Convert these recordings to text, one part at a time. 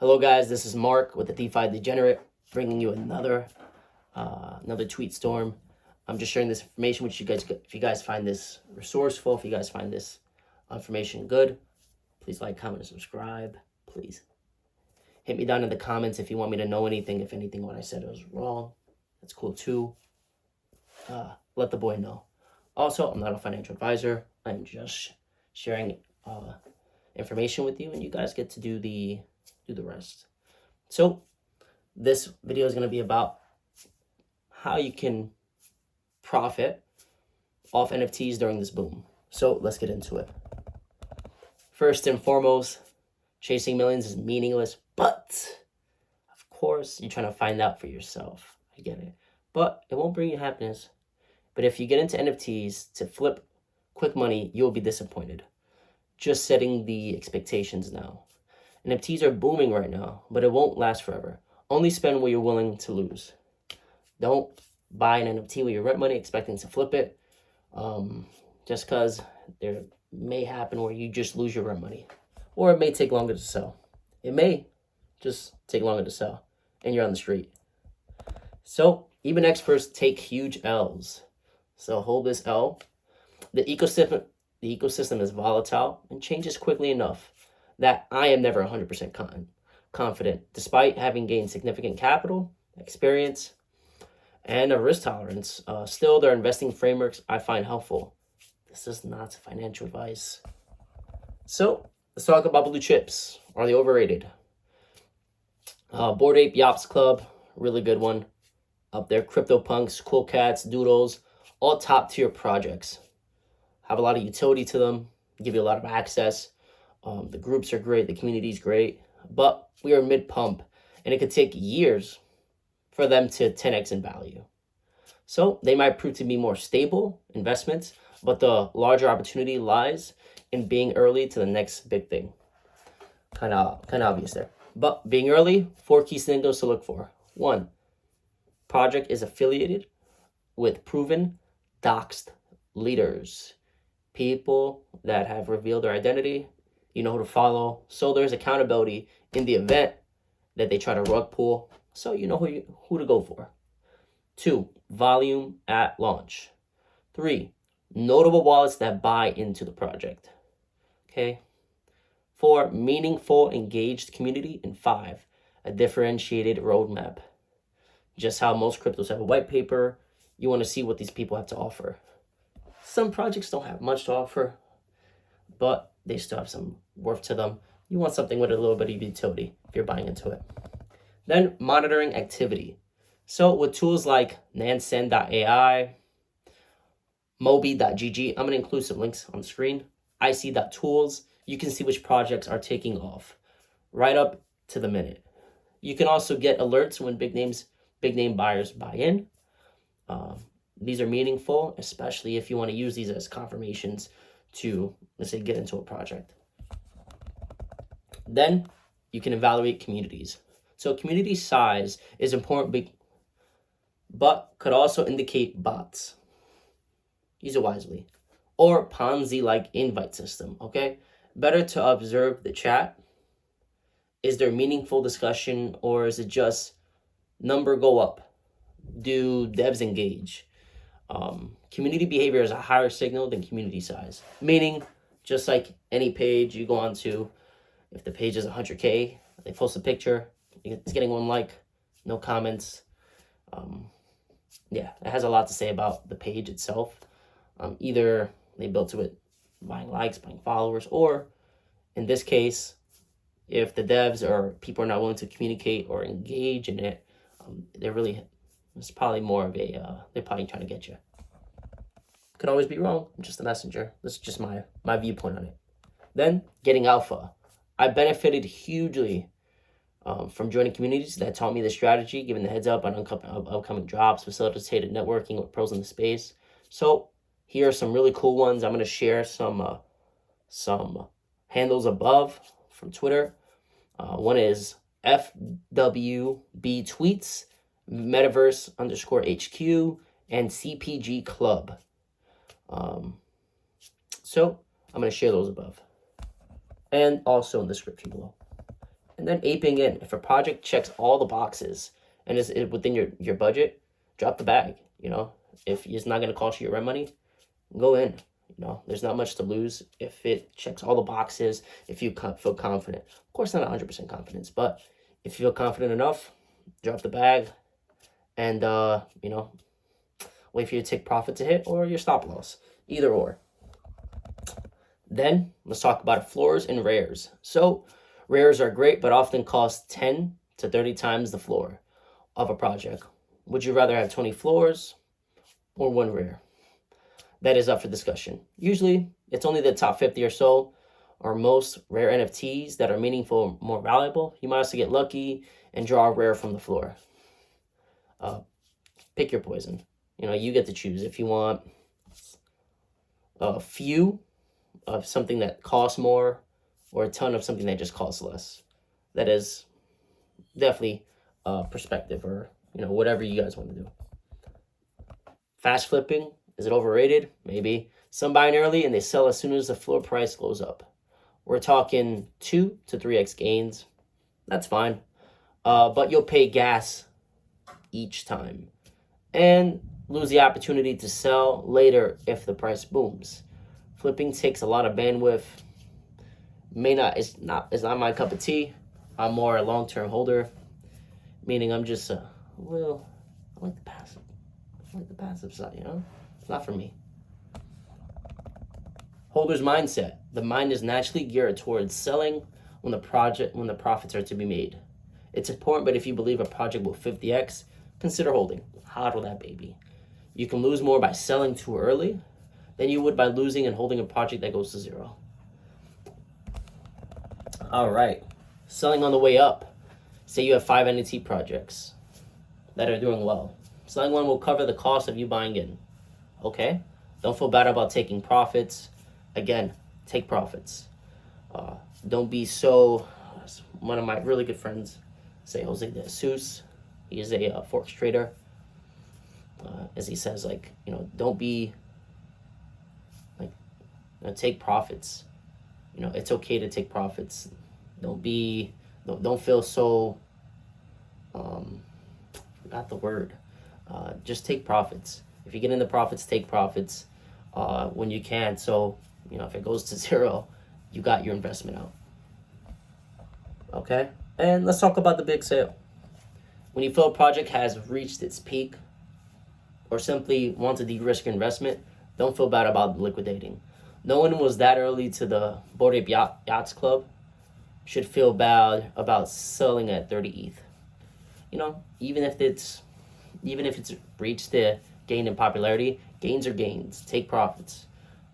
Hello guys, this is Mark with the DeFi Degenerate, bringing you another tweet storm. I'm just sharing this information with you guys. If you guys find this resourceful, if you guys find this information good, please like, comment, and subscribe. Please hit me down in the comments if you want me to know anything. If anything what I said was wrong, that's cool too. Let the boy know. Also, I'm not a financial advisor. I'm just sharing information with you, and you guys get to do the rest. So this video is going to be about how you can profit off NFTs during this boom. So let's get into it. First and foremost, chasing millions is meaningless, but of course you're trying to find out for yourself. I get it, but it won't bring you happiness. But if you get into NFTs to flip quick money, you'll be disappointed. Just setting the expectations now. NFTs are booming right now, but it won't last forever. Only spend what you're willing to lose. Don't buy an NFT with your rent money expecting to flip it, just because there may happen where you just lose your rent money. Or it may take longer to sell. It may just take longer to sell, and you're on the street. So even experts take huge L's. So hold this L. The ecosystem is volatile and changes quickly enough that I am never 100% confident, despite having gained significant capital, experience, and a risk tolerance. Still, their investing frameworks I find helpful. This is not financial advice. So let's talk about blue chips. Are they overrated? Bored Ape Yachts Club, really good one. Up there, CryptoPunks, Cool Cats, Doodles, all top tier projects. Have a lot of utility to them, give you a lot of access. The groups are great, the community is great, but we are mid-pump, and it could take years for them to 10x in value. So they might prove to be more stable investments, but the larger opportunity lies in being early to the next big thing. Kind of obvious there. But being early, 4 key signals to look for. 1, project is affiliated with proven doxed leaders. People that have revealed their identity, you know who to follow. So there's accountability in the event that they try to rug pull. So you know who to go for. 2, volume at launch. 3, notable wallets that buy into the project. Okay. 4, meaningful, engaged community. And 5, a differentiated roadmap. Just how most cryptos have a white paper. You want to see what these people have to offer. Some projects don't have much to offer, but they still have some worth to them. You want something with a little bit of utility if you're buying into it. Then monitoring activity. So with tools like Nansen.ai, Mobi.gg, I'm going to include some links on the screen. IC.tools, you can see which projects are taking off right up to the minute. You can also get alerts when big name buyers buy in. These are meaningful, especially if you want to use these as confirmations to, let's say, get into a project. Then you can evaluate communities. So community size is important, but could also indicate bots. Use it wisely. Or Ponzi-like invite system, okay? Better to observe the chat. Is there meaningful discussion, or is it just number go up? Do devs engage? Community behavior is a higher signal than community size. Meaning, just like any page you go on to, if the page is 100K, they post a picture, it's getting 1 like, no comments. Yeah, it has a lot to say about the page itself. Either they built to it buying likes, buying followers, or in this case, if the devs or people are not willing to communicate or engage in it, it's probably more of a, they're probably trying to get you. Could always be wrong. I'm just a messenger. This is just my viewpoint on it. Then getting alpha. I benefited hugely from joining communities that taught me the strategy, giving the heads up on upcoming drops, facilitated networking with pros in the space. So here are some really cool ones. I'm going to share some handles above from Twitter. One is FWB Tweets, Metaverse_HQ, and CPG Club. So I'm going to share those above and also in the description below. And then aping in. If a project checks all the boxes and is within your budget, drop the bag. If it's not going to cost you your rent money, go in. There's not much to lose if it checks all the boxes, if you feel confident. Of course, not 100% confidence, but if you feel confident enough, drop the bag and, wait for your take profit to hit or your stop loss. Either or. Then, let's talk about floors and rares. So, rares are great, but often cost 10 to 30 times the floor of a project. Would you rather have 20 floors or one rare? That is up for discussion. Usually, it's only the top 50 or so, or most rare NFTs that are meaningful, more valuable. You might also get lucky and draw a rare from the floor. Pick your poison. You get to choose if you want a few of something that costs more or a ton of something that just costs less. That is definitely perspective or, whatever you guys want to do. Fast flipping. Is it overrated? Maybe. Some buy in early and they sell as soon as the floor price goes up. We're talking 2 to 3x gains. That's fine. But you'll pay gas each time. And lose the opportunity to sell later if the price booms. Flipping takes a lot of bandwidth. It's not my cup of tea. I'm more a long-term holder. Meaning I'm just I like the passive. I like the passive side, It's not for me. Holder's mindset. The mind is naturally geared towards selling when the profits are to be made. It's important, but if you believe a project will 50x, consider holding. Hodl that baby. You can lose more by selling too early than you would by losing and holding a project that goes to zero. All right. Selling on the way up. Say you have 5 NFT projects that are doing well. Selling one will cover the cost of you buying in. Okay? Don't feel bad about taking profits. Again, take profits. Don't be so... One of my really good friends, say Jose De Jesus, he is a forex trader. As he says, don't be... take profits. It's okay to take profits. Don't feel so... forgot the word. Just take profits. If you get into profits, take profits when you can. So, if it goes to zero, you got your investment out. Okay? And let's talk about the big sale. When you feel a project has reached its peak or simply want to de-risk your investment, don't feel bad about liquidating. No one was that early to the Bored Ape Yachts Club should feel bad about selling at 30 ETH. Even if it's reached the gain in popularity, gains are gains. Take profits.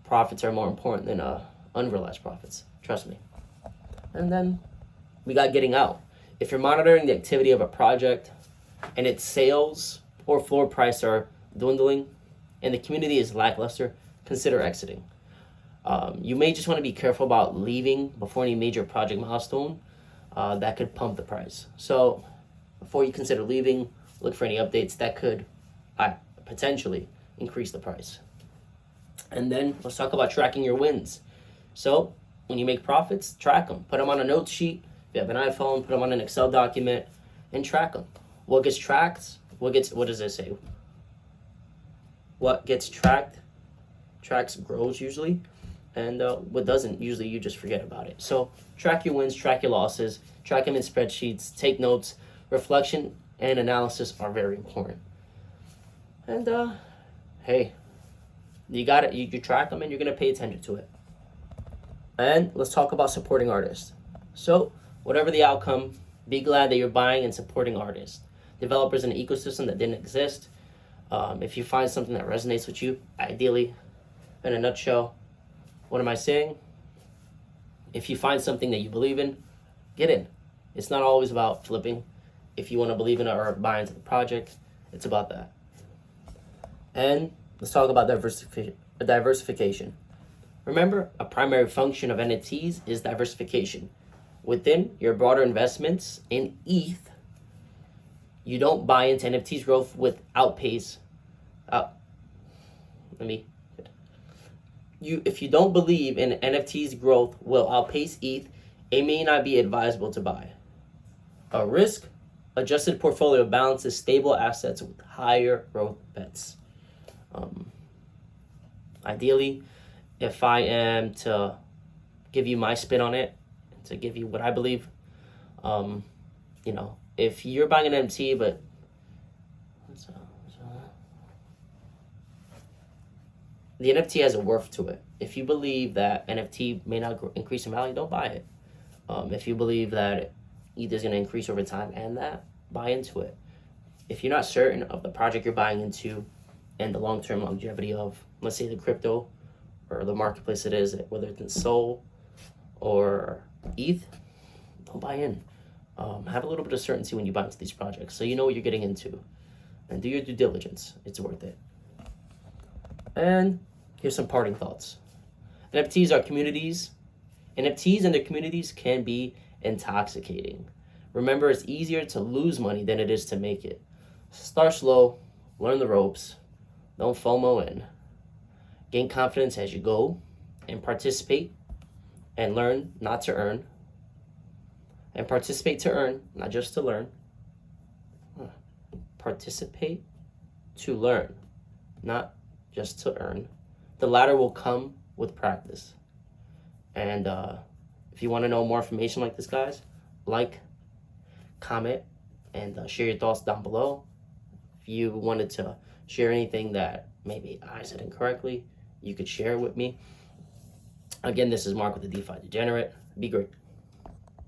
Profits are more important than unrealized profits. Trust me. And then we got getting out. If you're monitoring the activity of a project and its sales or floor price are dwindling and the community is lackluster, consider exiting. You may just want to be careful about leaving before any major project milestone that could pump the price. So before you consider leaving, look for any updates that could potentially increase the price. And then let's talk about tracking your wins. So when you make profits, track them. Put them on a note sheet. If you have an iPhone, put them on an Excel document and track them. What gets tracked? What does it say? What gets tracked? Tracks grows usually. And what doesn't, usually you just forget about it. So track your wins, track your losses, track them in spreadsheets, take notes. Reflection and analysis are very important. And hey, you got it. You track them and you're gonna pay attention to it. And let's talk about supporting artists. So whatever the outcome, be glad that you're buying and supporting artists, developers in an ecosystem that didn't exist. If you find something that resonates with you, ideally, in a nutshell, what am I saying? If you find something that you believe in, get in. It's not always about flipping. If you want to believe in it or buy into the project, it's about that. And let's talk about diversification. Remember, a primary function of NFTs is diversification. Within your broader investments in ETH, you don't buy into NFTs growth with outpace. If you don't believe in NFTs growth will outpace ETH, it may not be advisable to buy. A risk-adjusted portfolio balances stable assets with higher growth bets. Ideally, if I am to give you my spin on it, to give you what I believe, if you're buying an NFT, but the NFT has a worth to it. If you believe that NFT may not increase in value, don't buy it. If you believe that either is going to increase over time and that, buy into it. If you're not certain of the project you're buying into and the long-term longevity of, let's say, the crypto or the marketplace it is, whether it's in Sol or ETH, don't buy in. Have a little bit of certainty when you buy into these projects so you know what you're getting into. And do your due diligence. It's worth it. And here's some parting thoughts. NFTs are communities. NFTs and their communities can be intoxicating. Remember, it's easier to lose money than it is to make it. Start slow, learn the ropes, don't FOMO in. Gain confidence as you go, and participate and learn not to earn. And participate to earn, not just to learn. Participate to learn, not just to earn. The latter will come with practice. And if you want to know more information like this, guys, like, comment, and share your thoughts down below. If you wanted to share anything that maybe I said incorrectly, you could share it with me. Again, this is Mark with the DeFi Degenerate. Be great.